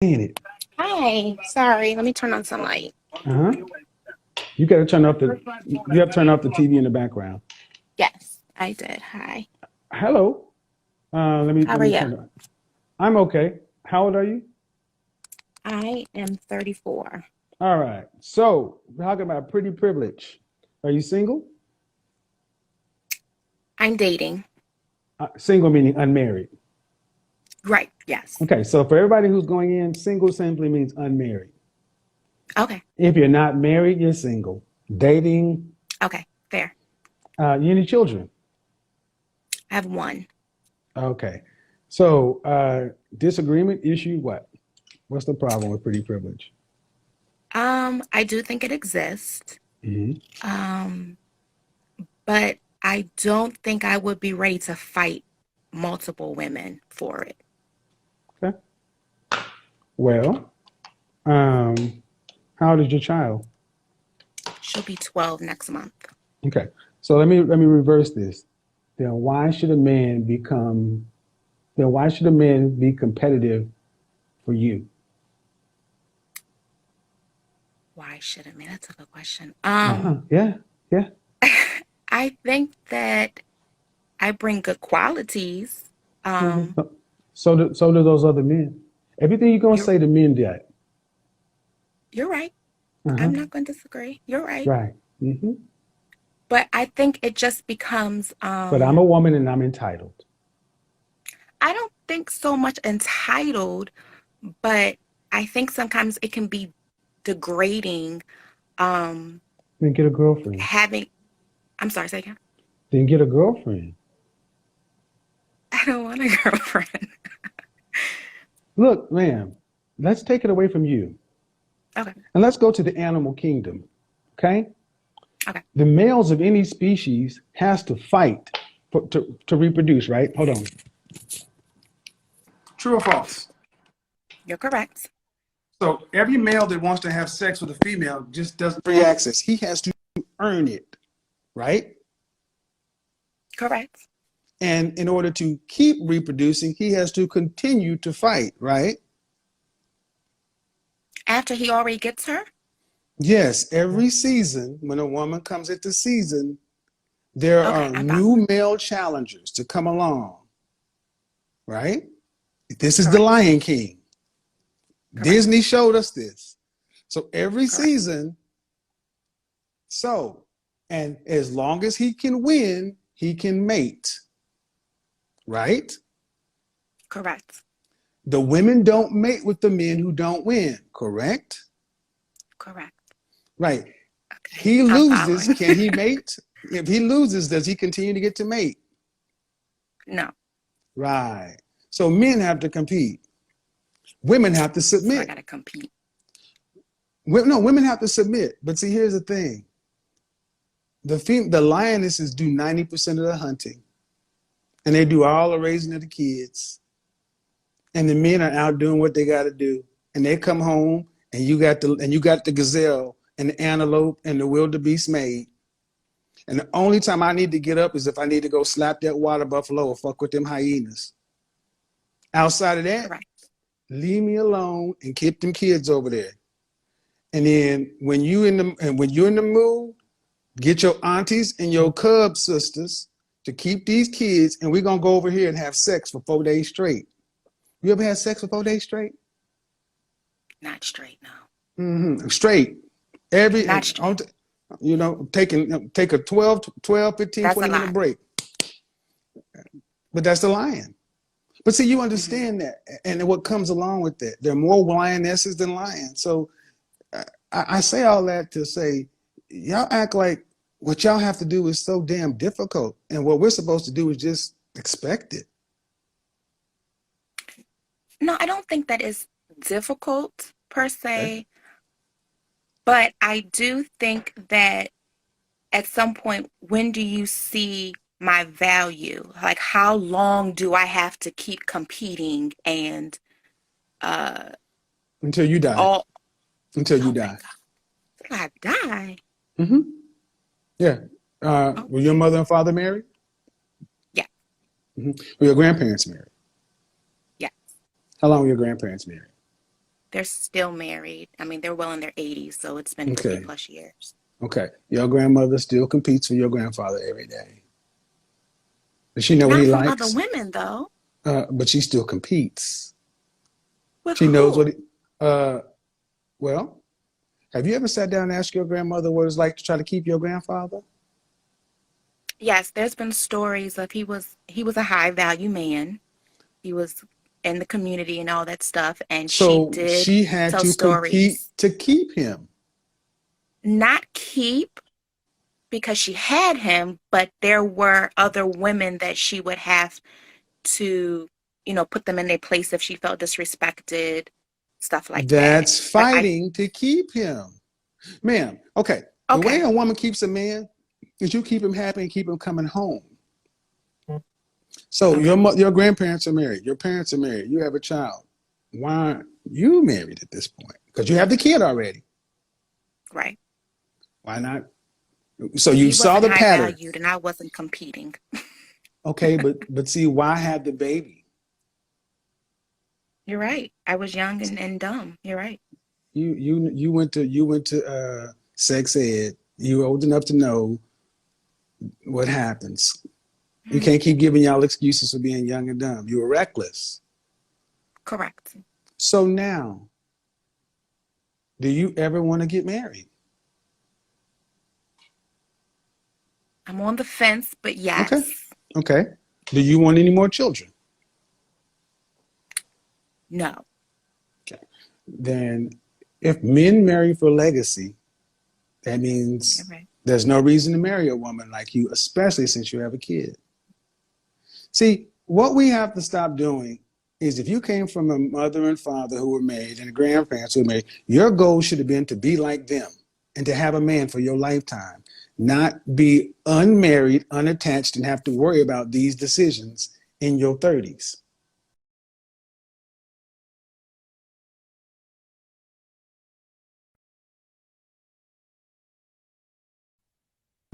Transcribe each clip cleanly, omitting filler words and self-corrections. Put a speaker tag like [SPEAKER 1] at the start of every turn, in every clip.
[SPEAKER 1] In it.
[SPEAKER 2] Hi. Sorry. Let me turn on some light.
[SPEAKER 1] Uh-huh. You got to turn off the. You have to turn off the TV in the background.
[SPEAKER 2] Yes, I did. Hi.
[SPEAKER 1] Hello. Let me
[SPEAKER 2] How
[SPEAKER 1] let
[SPEAKER 2] are
[SPEAKER 1] me
[SPEAKER 2] you?
[SPEAKER 1] turn it. I'm okay. How old are you?
[SPEAKER 2] I am 34.
[SPEAKER 1] All right. So we're talking about pretty privilege. Are you single?
[SPEAKER 2] I'm dating.
[SPEAKER 1] Single meaning unmarried.
[SPEAKER 2] Right. Yes.
[SPEAKER 1] Okay. So for everybody who's going in, single simply means unmarried.
[SPEAKER 2] Okay.
[SPEAKER 1] If you're not married, you're single. Dating.
[SPEAKER 2] Okay. Fair.
[SPEAKER 1] You any children?
[SPEAKER 2] I have one.
[SPEAKER 1] Okay. So disagreement issue. What? What's the problem with pretty privilege?
[SPEAKER 2] I do think it exists.
[SPEAKER 1] Hmm.
[SPEAKER 2] Um, but I don't think I would be ready to fight multiple women for it.
[SPEAKER 1] Okay. Well, how old is your child?
[SPEAKER 2] She'll be 12 next month.
[SPEAKER 1] Okay. So let me reverse this. Then why should a man become then why should a man be competitive for you?
[SPEAKER 2] Why should I? That's a good question.
[SPEAKER 1] Uh-huh. Yeah. Yeah.
[SPEAKER 2] I think that I bring good qualities.
[SPEAKER 1] Mhm.
[SPEAKER 2] Um,
[SPEAKER 1] So do those other men. Everything you're gonna
[SPEAKER 2] you're
[SPEAKER 1] say to men that.
[SPEAKER 2] you're right. I'm
[SPEAKER 1] Uh-huh.
[SPEAKER 2] not going to disagree. You're right.
[SPEAKER 1] Right. Hmm.
[SPEAKER 2] But I think it just becomes
[SPEAKER 1] But I'm a woman and I'm entitled.
[SPEAKER 2] I don't think so much entitled, but I think sometimes it can be degrading um
[SPEAKER 1] Then get a girlfriend.
[SPEAKER 2] having I'm sorry, say again.
[SPEAKER 1] Then get a girlfriend.
[SPEAKER 2] I don't want a girlfriend.
[SPEAKER 1] Look, man, let's take it away from you.
[SPEAKER 2] Okay.
[SPEAKER 1] And let's go to the animal kingdom. Okay?
[SPEAKER 2] Okay.
[SPEAKER 1] The males of any species has to fight to reproduce, right? Hold on. True or false?
[SPEAKER 2] You're correct.
[SPEAKER 1] So every male that wants to have sex with a female just doesn't free access. He has to earn it, right?
[SPEAKER 2] Correct.
[SPEAKER 1] And in order to keep reproducing, he has to continue to fight, right?
[SPEAKER 2] After he already gets her?
[SPEAKER 1] Yes, every season, when a woman comes into season, there
[SPEAKER 2] Okay,
[SPEAKER 1] are
[SPEAKER 2] I'm following.
[SPEAKER 1] new male challengers to come along, right? This is the
[SPEAKER 2] Correct.
[SPEAKER 1] Lion King.
[SPEAKER 2] Correct.
[SPEAKER 1] Disney showed us this. So every
[SPEAKER 2] Correct.
[SPEAKER 1] season, so, and as long as he can win, he can mate, right?
[SPEAKER 2] Correct.
[SPEAKER 1] The women don't mate with the men who don't win, correct?
[SPEAKER 2] Correct.
[SPEAKER 1] Right.
[SPEAKER 2] Okay.
[SPEAKER 1] He
[SPEAKER 2] I'm
[SPEAKER 1] loses,
[SPEAKER 2] following.
[SPEAKER 1] can he mate? If he loses, does he continue to get to mate?
[SPEAKER 2] No.
[SPEAKER 1] Right. So men have to compete. Women have to
[SPEAKER 2] So I
[SPEAKER 1] submit.
[SPEAKER 2] gotta compete.
[SPEAKER 1] No, women have to submit. But see, here's the thing. The lionesses do 90% of the hunting, and they do all the raising of the kids. And the men are out doing what they got to do. And they come home, and you got the gazelle and the antelope and the wildebeest maid. And the only time I need to get up is if I need to go slap that water buffalo or fuck with them hyenas. Outside of that,
[SPEAKER 2] Correct.
[SPEAKER 1] leave me alone and keep them kids over there. And then when you're in the mood, get your aunties and your cub sisters to keep these kids, and we're gonna go over here and have sex for 4 days straight. You ever had sex for 4 days straight?
[SPEAKER 2] Not straight now.
[SPEAKER 1] Straight. Every
[SPEAKER 2] Not straight.
[SPEAKER 1] take a 12, 15,
[SPEAKER 2] That's a
[SPEAKER 1] 20 minute
[SPEAKER 2] lot.
[SPEAKER 1] break. But that's the lion. But see, you
[SPEAKER 2] Hmm.
[SPEAKER 1] understand that, and what comes along with that. There are more lionesses than lions. So I say all that to say, y'all act like what y'all have to do is so damn difficult, and what we're supposed to do is just expect it.
[SPEAKER 2] No, I don't think that is difficult per
[SPEAKER 1] Okay.
[SPEAKER 2] se, but I do think that at some point, when do you see my value? Like, how long do I have to keep competing and uh
[SPEAKER 1] Until you die.
[SPEAKER 2] all
[SPEAKER 1] Until you
[SPEAKER 2] oh my
[SPEAKER 1] die.
[SPEAKER 2] God, till I die.
[SPEAKER 1] Hmm. Yeah. Were your
[SPEAKER 2] Okay.
[SPEAKER 1] mother and father married?
[SPEAKER 2] Yeah,
[SPEAKER 1] Were your grandparents married?
[SPEAKER 2] yeah.
[SPEAKER 1] How long were your grandparents married?
[SPEAKER 2] They're still married. I mean, they're well in their 80s, so it's been 50
[SPEAKER 1] Okay.
[SPEAKER 2] plus years.
[SPEAKER 1] Okay. Your grandmother still competes for your grandfather every day. Does she know what he
[SPEAKER 2] Not from other
[SPEAKER 1] likes?
[SPEAKER 2] women, though.
[SPEAKER 1] But she still competes.
[SPEAKER 2] With
[SPEAKER 1] She knows what
[SPEAKER 2] who?
[SPEAKER 1] he, uh, well, have you ever sat down and asked your grandmother what it's like to try to keep your grandfather?
[SPEAKER 2] Yes, there's been stories of he was a high value man. He was in the community and all that stuff, and she
[SPEAKER 1] So
[SPEAKER 2] did
[SPEAKER 1] she had
[SPEAKER 2] tell
[SPEAKER 1] to compete
[SPEAKER 2] stories.
[SPEAKER 1] to keep him.
[SPEAKER 2] Not keep because she had him, but there were other women that she would have to, put them in their place if she felt disrespected, stuff like that.
[SPEAKER 1] That's
[SPEAKER 2] But I,
[SPEAKER 1] fighting to keep him. Ma'am, okay. The way
[SPEAKER 2] okay,
[SPEAKER 1] a woman keeps a man is you keep him happy and keep him coming home. So
[SPEAKER 2] okay,
[SPEAKER 1] your grandparents are married. Your parents are married. You have a child. Why aren't you married at this point? Because you have the kid already.
[SPEAKER 2] right.
[SPEAKER 1] Why not? So you
[SPEAKER 2] He
[SPEAKER 1] saw
[SPEAKER 2] wasn't
[SPEAKER 1] the
[SPEAKER 2] high
[SPEAKER 1] pattern.
[SPEAKER 2] valued and I wasn't competing.
[SPEAKER 1] Okay, but see, why have the baby?
[SPEAKER 2] You're right. I was young and dumb. You're right.
[SPEAKER 1] You went to sex ed. You were old enough to know what happens. You
[SPEAKER 2] Hmm.
[SPEAKER 1] can't keep giving y'all excuses for being young and dumb. You were reckless.
[SPEAKER 2] Correct.
[SPEAKER 1] So now, do you ever want to get married?
[SPEAKER 2] I'm on the fence, but
[SPEAKER 1] Okay.
[SPEAKER 2] yes.
[SPEAKER 1] Okay. Do you want any more children?
[SPEAKER 2] No.
[SPEAKER 1] Okay. Then if men marry for legacy, that
[SPEAKER 2] You're
[SPEAKER 1] means
[SPEAKER 2] right.
[SPEAKER 1] there's no reason to marry a woman like you, especially since you have a kid. See, what we have to stop doing is if you came from a mother and father who were married and grandparents who were married, your goal should have been to be like them and to have a man for your lifetime, not be unmarried, unattached, and have to worry about these decisions in your 30s.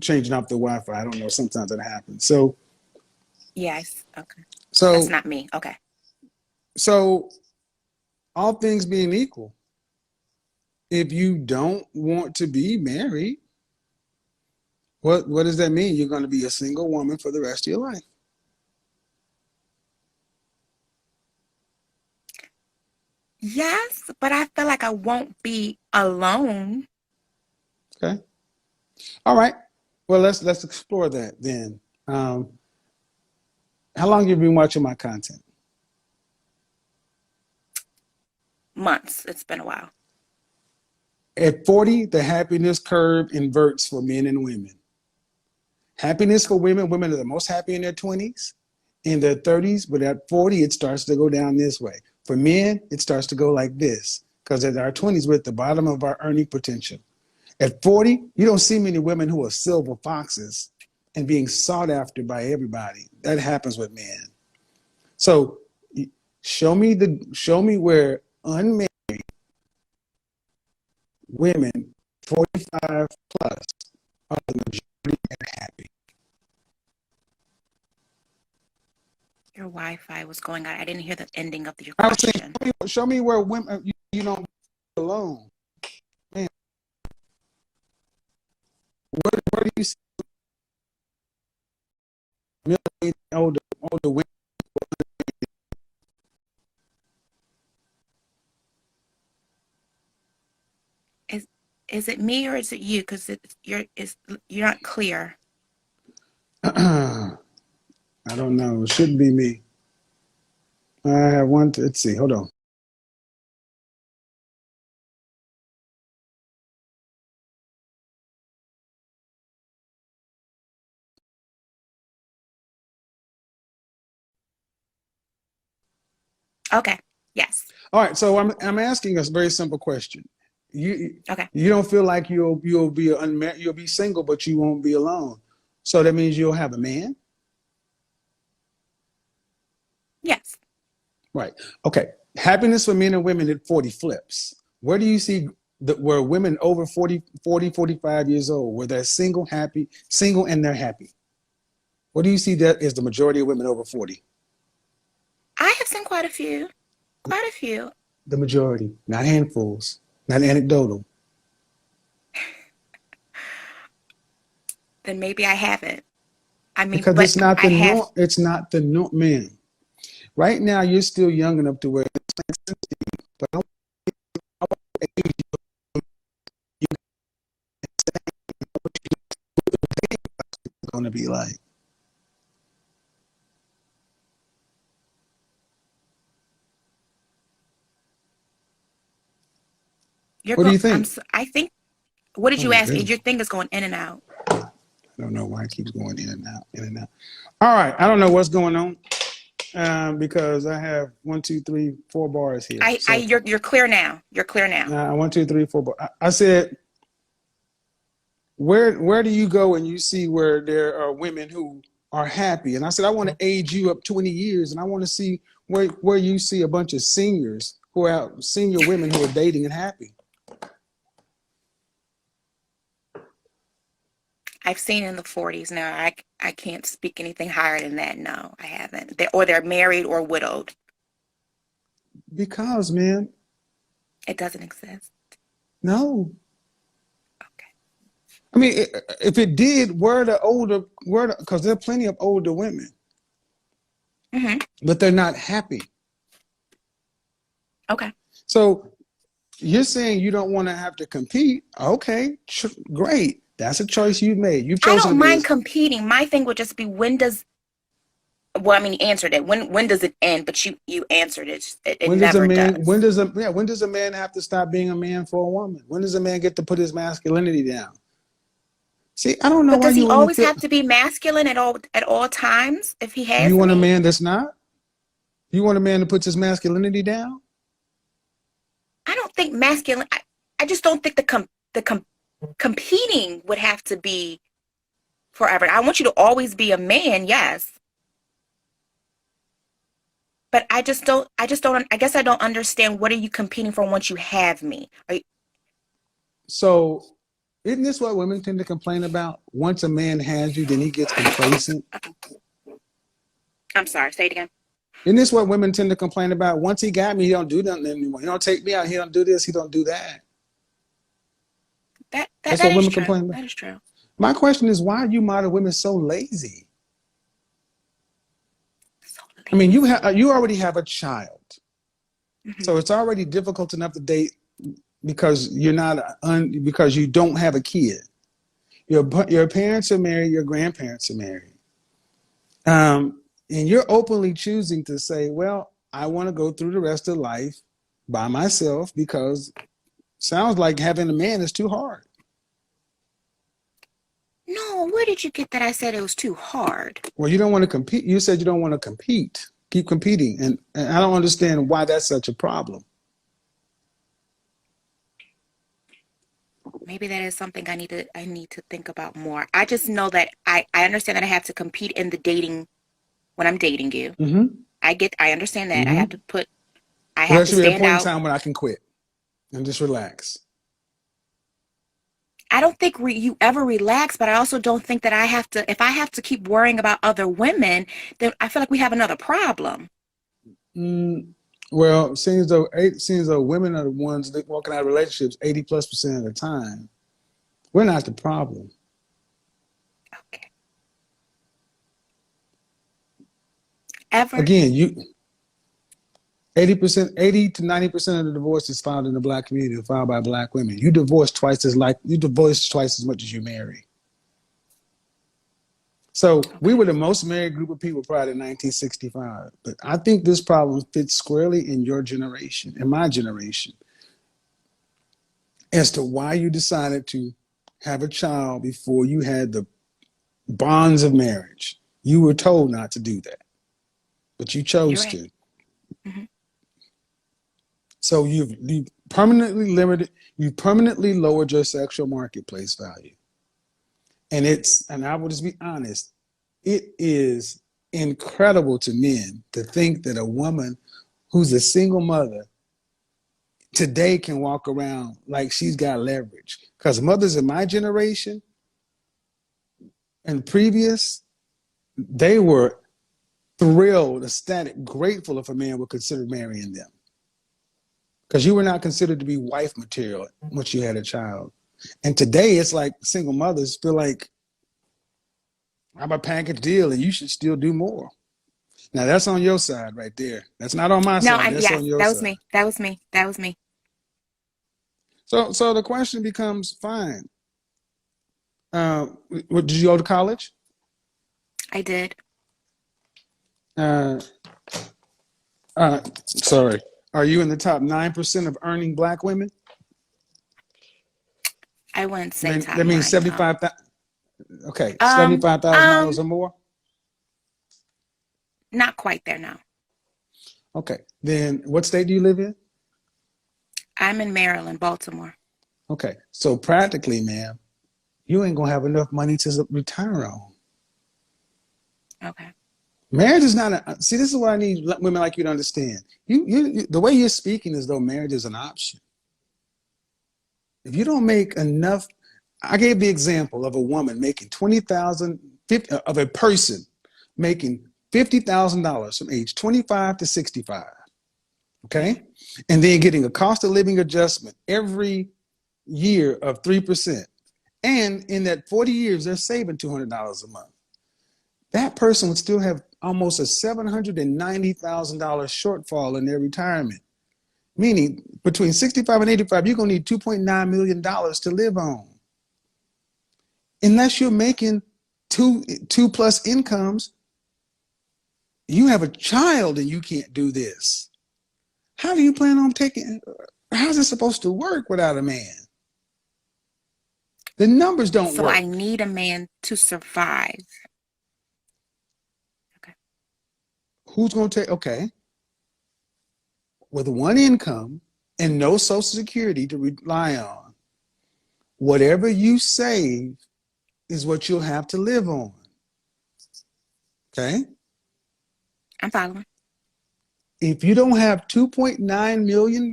[SPEAKER 1] Changing off the Wi-Fi, I don't know, sometimes it happens.
[SPEAKER 2] Yes. Okay. That's
[SPEAKER 1] So,
[SPEAKER 2] not me. Okay.
[SPEAKER 1] so all things being equal, if you don't want to be married, what does that mean? You're going to be a single woman for the rest of your life.
[SPEAKER 2] Yes, but I feel like I won't be alone.
[SPEAKER 1] Okay. All right. Well, let's explore that then. Um, how long have you been watching my content?
[SPEAKER 2] Months. It's been a while.
[SPEAKER 1] At 40, the happiness curve inverts for men and women. Happiness for women, women are the most happy in their 20s, in their 30s, but at 40, it starts to go down this way. For men, it starts to go like this, because at our 20s, we're at the bottom of our earning potential. At 40, you don't see many women who are silver foxes and being sought after by everybody. That happens with men. So show me where unmarried women 45 plus are the majority and happy.
[SPEAKER 2] Your Wi-Fi was going out. I didn't hear the ending of your
[SPEAKER 1] I was saying,
[SPEAKER 2] question.
[SPEAKER 1] show me where women you don't alone. Man, where do you see middle-aged older women?
[SPEAKER 2] Is is it me or is it you? Because you're not clear.
[SPEAKER 1] I don't know. It shouldn't be me. I have one. Let's see. Hold on.
[SPEAKER 2] Okay. Yes.
[SPEAKER 1] All right. So I'm asking a very simple question. You
[SPEAKER 2] Okay.
[SPEAKER 1] you don't feel like you'll be unmarried, you'll be single, but you won't be alone. So that means you'll have a man,
[SPEAKER 2] Yes.
[SPEAKER 1] right? Okay. Happiness for men and women at 40 flips. Where do you see where women over 45 years old, where they're single, happy, single, and they're happy? What do you see that is the majority of women over 40?
[SPEAKER 2] I have seen quite a few. Quite a few.
[SPEAKER 1] The majority, not handfuls, not anecdotal.
[SPEAKER 2] Then maybe I haven't. I mean,
[SPEAKER 1] Because
[SPEAKER 2] but
[SPEAKER 1] it's not
[SPEAKER 2] I
[SPEAKER 1] the
[SPEAKER 2] have.
[SPEAKER 1] norm. It's not the norm, man. Right now, you're still young enough to where it's but I want going to be like.
[SPEAKER 2] You're
[SPEAKER 1] What do
[SPEAKER 2] going.
[SPEAKER 1] you think?
[SPEAKER 2] I think. What did
[SPEAKER 1] Oh
[SPEAKER 2] you
[SPEAKER 1] my
[SPEAKER 2] ask?
[SPEAKER 1] goodness.
[SPEAKER 2] Your thing is going in and out.
[SPEAKER 1] I don't know why it keeps going in and out, in and out. All right. I don't know what's going on because I have 1, 2, 3, 4 bars here. So
[SPEAKER 2] You're clear now. You're clear now.
[SPEAKER 1] 1, 2, 3, 4 bars. I said, where do you go and you see where there are women who are happy? And I said, I want to age you up 20 years and I want to see where you see a bunch of seniors who are senior women who are dating and happy.
[SPEAKER 2] I've seen in the 40s now. I can't speak anything higher than that. No, I haven't. They're married or widowed.
[SPEAKER 1] Because, man,
[SPEAKER 2] It doesn't exist.
[SPEAKER 1] no.
[SPEAKER 2] Okay.
[SPEAKER 1] I mean, if it did, because there are plenty of older women,
[SPEAKER 2] Mm-hmm.
[SPEAKER 1] but they're not happy.
[SPEAKER 2] Okay.
[SPEAKER 1] So you're saying you don't want to have to compete. Okay, great. That's a choice you made. You've
[SPEAKER 2] I
[SPEAKER 1] chosen
[SPEAKER 2] don't
[SPEAKER 1] to be
[SPEAKER 2] mind competing. My thing would just be well, I mean, you answered it. When does it end? But you answered it. It
[SPEAKER 1] when does a
[SPEAKER 2] never
[SPEAKER 1] man,
[SPEAKER 2] does.
[SPEAKER 1] when does a man have to stop being a man for a woman? When does a man get to put his masculinity down? See, I don't know
[SPEAKER 2] But
[SPEAKER 1] why
[SPEAKER 2] does
[SPEAKER 1] you
[SPEAKER 2] he
[SPEAKER 1] women
[SPEAKER 2] always
[SPEAKER 1] feel,
[SPEAKER 2] have to be masculine at all times if he
[SPEAKER 1] you
[SPEAKER 2] has
[SPEAKER 1] want a
[SPEAKER 2] any?
[SPEAKER 1] man that's not? You want a man that puts his masculinity down?
[SPEAKER 2] I don't think masculine. I just don't think competing would have to be forever. I want you to always be a man, yes. But I guess I don't understand what are you competing for once you have me?
[SPEAKER 1] So isn't this what women tend to complain about? Once a man has you, then he gets complacent.
[SPEAKER 2] I'm sorry, say it again.
[SPEAKER 1] Isn't this what women tend to complain about? Once he got me, he don't do nothing anymore. He don't take me out. He don't do this. He don't do that. That's
[SPEAKER 2] That
[SPEAKER 1] what
[SPEAKER 2] is
[SPEAKER 1] women
[SPEAKER 2] true.
[SPEAKER 1] complain about.
[SPEAKER 2] That is true.
[SPEAKER 1] My question is, why are you modern women so lazy?
[SPEAKER 2] So
[SPEAKER 1] I mean,
[SPEAKER 2] lazy.
[SPEAKER 1] you already have a child,
[SPEAKER 2] Mm-hmm.
[SPEAKER 1] so it's already difficult enough to date because because you don't have a kid. Your parents are married. Your grandparents are married. And you're openly choosing to say, well, I want to go through the rest of life by myself because sounds like having a man is too hard.
[SPEAKER 2] No, where did you get that? I said it was too hard.
[SPEAKER 1] Well, you don't want to compete. You said you don't want to compete, keep competing. And I don't understand why that's such a problem.
[SPEAKER 2] Maybe that is something I need to think about more. I just know that I understand that I have to compete in the dating when I'm dating you.
[SPEAKER 1] Mm-hmm.
[SPEAKER 2] I understand that.
[SPEAKER 1] Mm-hmm.
[SPEAKER 2] I
[SPEAKER 1] Well,
[SPEAKER 2] have
[SPEAKER 1] there
[SPEAKER 2] to
[SPEAKER 1] should be a
[SPEAKER 2] stand
[SPEAKER 1] point in
[SPEAKER 2] out.
[SPEAKER 1] time when I can quit and just relax.
[SPEAKER 2] I don't think you ever relax, but I also don't think that if I have to keep worrying about other women, then I feel like we have another problem.
[SPEAKER 1] Mm, well, seems though women are the ones that walking out of relationships 80+% of the time. We're not the problem.
[SPEAKER 2] Okay. Ever?
[SPEAKER 1] Again, 80 to 90% of the divorces filed in the black community are filed by black women. You divorce twice as much as you marry. So we
[SPEAKER 2] Okay.
[SPEAKER 1] were the most married group of people prior to 1965. But I think this problem fits squarely in your generation, in my generation, as to why you decided to have a child before you had the bonds of marriage. You were told not to do that, but you
[SPEAKER 2] You're
[SPEAKER 1] chose
[SPEAKER 2] right.
[SPEAKER 1] to.
[SPEAKER 2] Hmm.
[SPEAKER 1] So you permanently lowered your sexual marketplace value. And I will just be honest, it is incredible to men to think that a woman who's a single mother today can walk around like she's got leverage. Because mothers in my generation and previous, they were thrilled, ecstatic, grateful if a man would consider marrying them. because you were not considered to be wife material once you had a child. And today it's like single mothers feel like I'm a package deal and you should still do more. Now that's on your side right there. That's not on my
[SPEAKER 2] No,
[SPEAKER 1] side. That's
[SPEAKER 2] yes,
[SPEAKER 1] on your
[SPEAKER 2] that was
[SPEAKER 1] side.
[SPEAKER 2] me. That was me. That was me.
[SPEAKER 1] So the question becomes, fine. Did you go to college?
[SPEAKER 2] I did.
[SPEAKER 1] Uh, sorry. Are you in the top 9% of earning black women?
[SPEAKER 2] I wouldn't
[SPEAKER 1] I
[SPEAKER 2] say
[SPEAKER 1] mean,
[SPEAKER 2] top
[SPEAKER 1] that means
[SPEAKER 2] nine, no.
[SPEAKER 1] 75,000. Okay,
[SPEAKER 2] Um,
[SPEAKER 1] $75,000 or
[SPEAKER 2] um,
[SPEAKER 1] more.
[SPEAKER 2] not quite there now.
[SPEAKER 1] Okay, then what state do you live in?
[SPEAKER 2] I'm in Maryland, Baltimore.
[SPEAKER 1] Okay, so practically, ma'am, you ain't gonna have enough money to retire on.
[SPEAKER 2] Okay.
[SPEAKER 1] Marriage is not a. See, this is what I need women like you to understand. The way you're speaking is though marriage is an option. If you don't make enough, I gave the example of a woman making 20,000, of a person making $50,000 from age 25 to 65.
[SPEAKER 2] Mhm.
[SPEAKER 1] Okay, and then getting a cost of living adjustment every year of 3%. And in that 40 years, they're saving $200 a month. That person would still have almost a $790,000 shortfall in their retirement. Meaning between 65 and 85, you're going to need $2.9 million to live on. Unless you're making two plus incomes, you have a child and you can't do this. How do you plan on how's it supposed to work without a man? The numbers don't
[SPEAKER 2] So I
[SPEAKER 1] work.
[SPEAKER 2] need a man to survive. Okay.
[SPEAKER 1] Who's going to take, okay, with one income and no social security to rely on, whatever you save is what you'll have to live on. Okay?
[SPEAKER 2] I'm following.
[SPEAKER 1] If you don't have $2.9 million,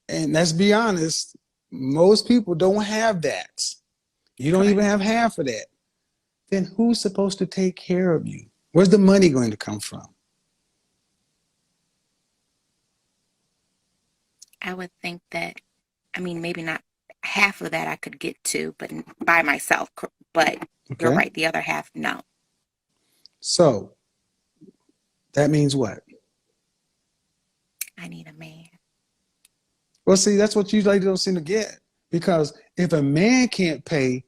[SPEAKER 1] and let's be honest, most people don't have that. You don't even
[SPEAKER 2] Correct.
[SPEAKER 1] have half of that. Then who's supposed to take care of you? Where's the money going to come from?
[SPEAKER 2] I would think that, I mean, maybe not half of that I could get to, but by myself. But you're
[SPEAKER 1] Okay?
[SPEAKER 2] right, the other half, no.
[SPEAKER 1] So that means what?
[SPEAKER 2] I need a man.
[SPEAKER 1] Well, see, that's what you ladies don't seem to get. Because if a man can't pay,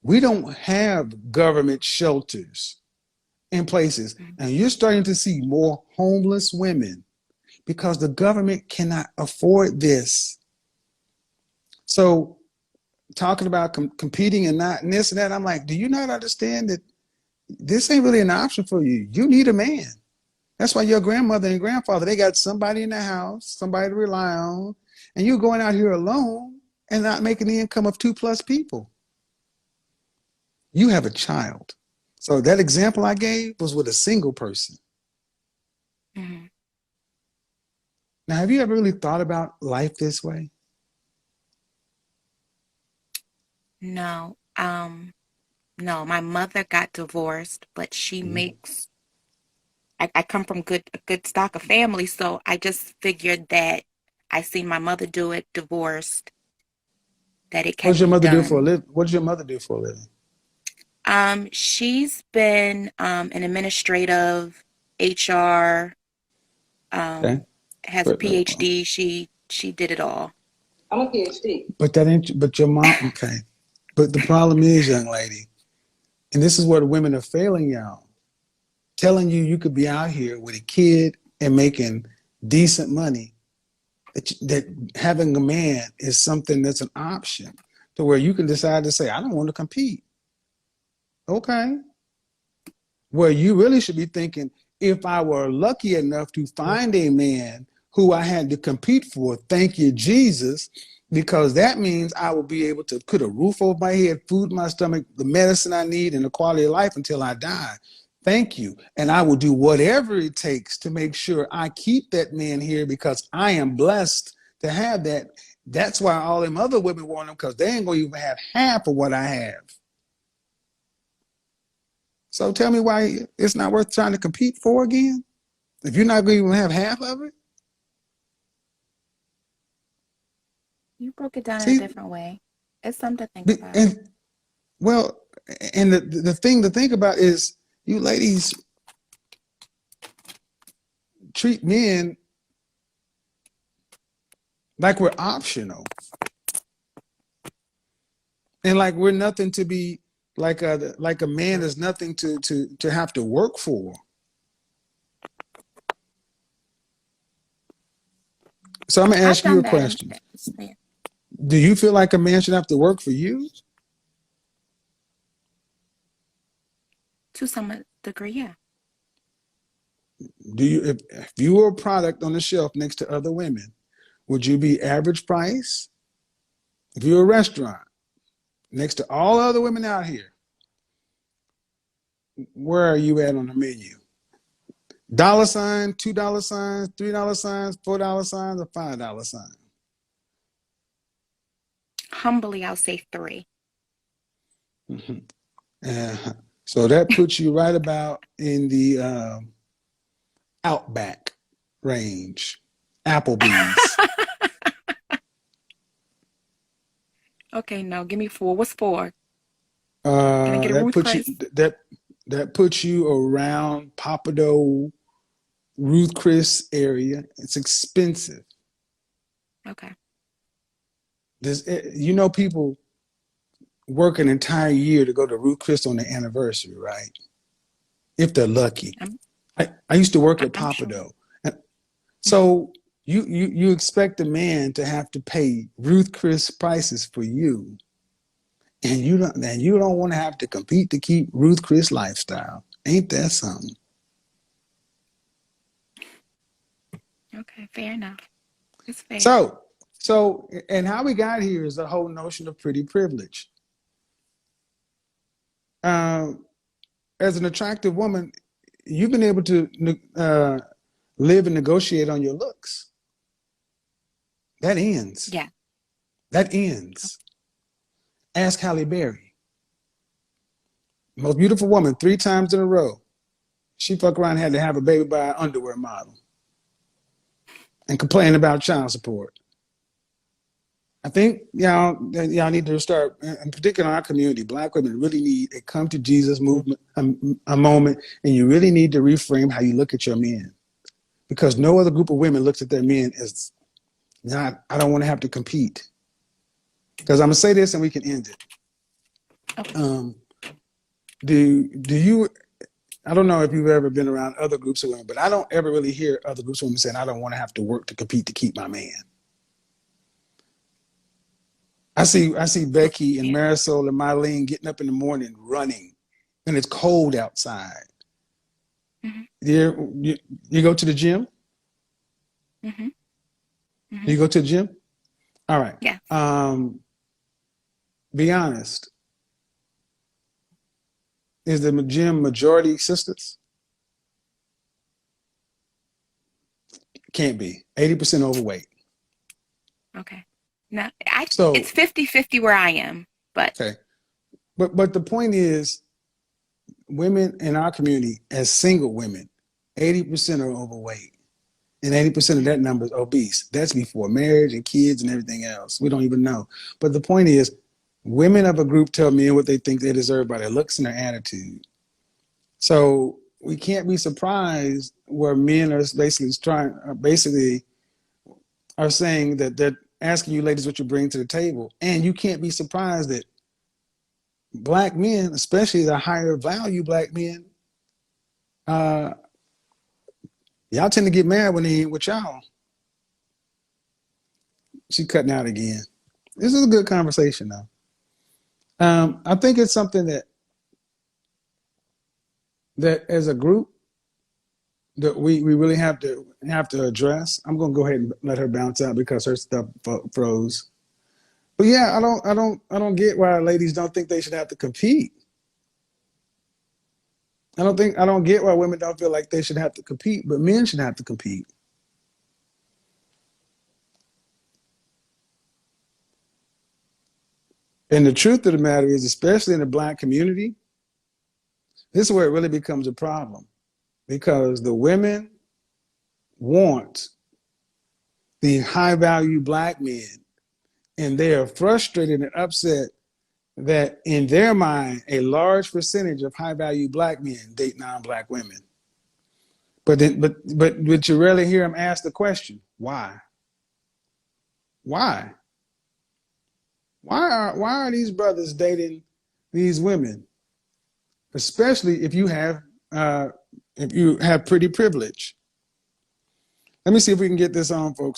[SPEAKER 1] we don't have government shelters in places.
[SPEAKER 2] Mhm.
[SPEAKER 1] And you're starting to see more homeless women because the government cannot afford this. So talking about competing and not and this and that, I'm like, do you not understand that this ain't really an option for you? You need a man. That's why your grandmother and grandfather, they got somebody in the house, somebody to rely on, and you're going out here alone and not making the income of 2+ people. You have a child. So that example I gave was with a single person.
[SPEAKER 2] Mm-hmm.
[SPEAKER 1] Now, have you ever really thought about life this way?
[SPEAKER 2] No. No, my mother got divorced, but she
[SPEAKER 1] Mhm.
[SPEAKER 2] makes I come from a good stock of family, so I just figured that I seen my mother do it, divorced, that it
[SPEAKER 1] What
[SPEAKER 2] can
[SPEAKER 1] does your
[SPEAKER 2] be
[SPEAKER 1] mother do for a
[SPEAKER 2] done.
[SPEAKER 1] living? What does your mother do for a living?
[SPEAKER 2] She's been an administrative, HR,
[SPEAKER 1] Okay.
[SPEAKER 2] um, has a
[SPEAKER 1] But
[SPEAKER 2] PhD. She did it all.
[SPEAKER 3] I'm a PhD.
[SPEAKER 1] but that ain't but your mom, okay. But the problem is, young lady, and this is where the women are failing y'all, telling you you could be out here with a kid and making decent money, that having a man is something that's an option to where you can decide to say, I don't want to compete. Okay. Where you really should be thinking, if I were lucky enough to find a man who I had to compete for, thank you, Jesus, because that means I will be able to put a roof over my head, food in my stomach, the medicine I need, and the quality of life until I die. Thank you. And I will do whatever it takes to make sure I keep that man here because I am blessed to have that. That's why all them other women want him, because they ain't going to even have half of what I have. So tell me why it's not worth trying to compete for again? If you're not going to even have half of it?
[SPEAKER 2] You broke it down in a
[SPEAKER 1] See,
[SPEAKER 2] different way. It's something to think about.
[SPEAKER 1] and well, and the thing to think about is you ladies treat men like we're optional and like we're nothing to be like a man is nothing to have to work for. So I'm gonna
[SPEAKER 2] I've
[SPEAKER 1] ask you
[SPEAKER 2] done
[SPEAKER 1] a
[SPEAKER 2] that in
[SPEAKER 1] question.
[SPEAKER 2] yeah,
[SPEAKER 1] Do you feel like a man should have to work for you?
[SPEAKER 2] to some degree, yeah.
[SPEAKER 1] Do you if you were a product on the shelf next to other women, would you be average price? If you're a restaurant next to all other women out here, where are you at on the menu? Dollar sign, $2 signs, $3 signs, $4 signs, or $5 sign?
[SPEAKER 2] Humbly, I'll say 3.
[SPEAKER 1] Mhm. So that puts you right about in the Outback range, Applebee's.
[SPEAKER 2] Okay, no, give me 4. What's 4? Can I get a
[SPEAKER 1] That
[SPEAKER 2] Ruth
[SPEAKER 1] puts you
[SPEAKER 2] Chris?
[SPEAKER 1] that puts you around Papado, Ruth Chris area. It's expensive.
[SPEAKER 2] Okay.
[SPEAKER 1] You know, people work an entire year to go to Ruth Chris on their anniversary, right? If they're lucky.
[SPEAKER 2] I'm
[SPEAKER 1] I used to work at
[SPEAKER 2] I'm sure.
[SPEAKER 1] Papado, and so you expect a man to have to pay Ruth Chris prices for you, and you don't want to have to compete to keep Ruth Chris lifestyle. Ain't that something?
[SPEAKER 2] Okay, fair enough. It's fair.
[SPEAKER 1] So and how we got here is the whole notion of pretty privilege. Um, as an attractive woman, you've been able to live and negotiate on your looks. That ends.
[SPEAKER 2] Yeah.
[SPEAKER 1] That ends. Ask Halle Berry, most beautiful woman 3 times in a row. She fucked around and had to have a baby by an underwear model and complain about child support. I think y'all need to start, in particular in our community, Black women really need a come to Jesus movement, a moment, and you really need to reframe how you look at your men, because no other group of women looks at their men as not. I don't want to have to compete. Because I'm gonna say this and we can end it.
[SPEAKER 2] Okay.
[SPEAKER 1] Do you? I don't know if you've ever been around other groups of women, but I don't ever really hear other groups of women saying, "I don't want to have to work to compete to keep my man." I see Becky and
[SPEAKER 2] Yeah.
[SPEAKER 1] Marisol and Mylene getting up in the morning running, and it's cold outside.
[SPEAKER 2] Mhm.
[SPEAKER 1] You go to the gym?
[SPEAKER 2] Mhm.
[SPEAKER 1] You
[SPEAKER 2] Mhm.
[SPEAKER 1] go to the gym? All right.
[SPEAKER 2] Yeah.
[SPEAKER 1] Be honest. Is the gym majority sisters? Can't be. 80% overweight.
[SPEAKER 2] Okay. Now, it's
[SPEAKER 1] So
[SPEAKER 2] 50-50 where I am, but
[SPEAKER 1] okay, but the point is, women in our community as single women, 80% are overweight. And 80% of that number is obese. That's before marriage and kids and everything else. We don't even know. But the point is, women of a group tell men what they think they deserve by their looks and their attitude. So we can't be surprised where men are basically are saying that they're asking you ladies what you bring to the table. And you can't be surprised that Black men, especially the higher value Black men, uh, y'all tend to get mad when they ain't with y'all. She cutting out again. This is a good conversation though. I think it's something that as a group that we really have to address. I'm gonna go ahead and let her bounce out because her stuff froze. But yeah, I don't get why ladies don't think they should have to compete. I don't get why women don't feel like they should have to compete, but men should have to compete. And the truth of the matter is, especially in the Black community, this is where it really becomes a problem because the women want the high value Black men and they are frustrated and upset that in their mind, a large percentage of high value black men date non-black women. But you rarely hear them ask the question, why? Why? Why are these brothers dating these women? Especially if you have pretty privilege. Let me see if we can get this on, folks.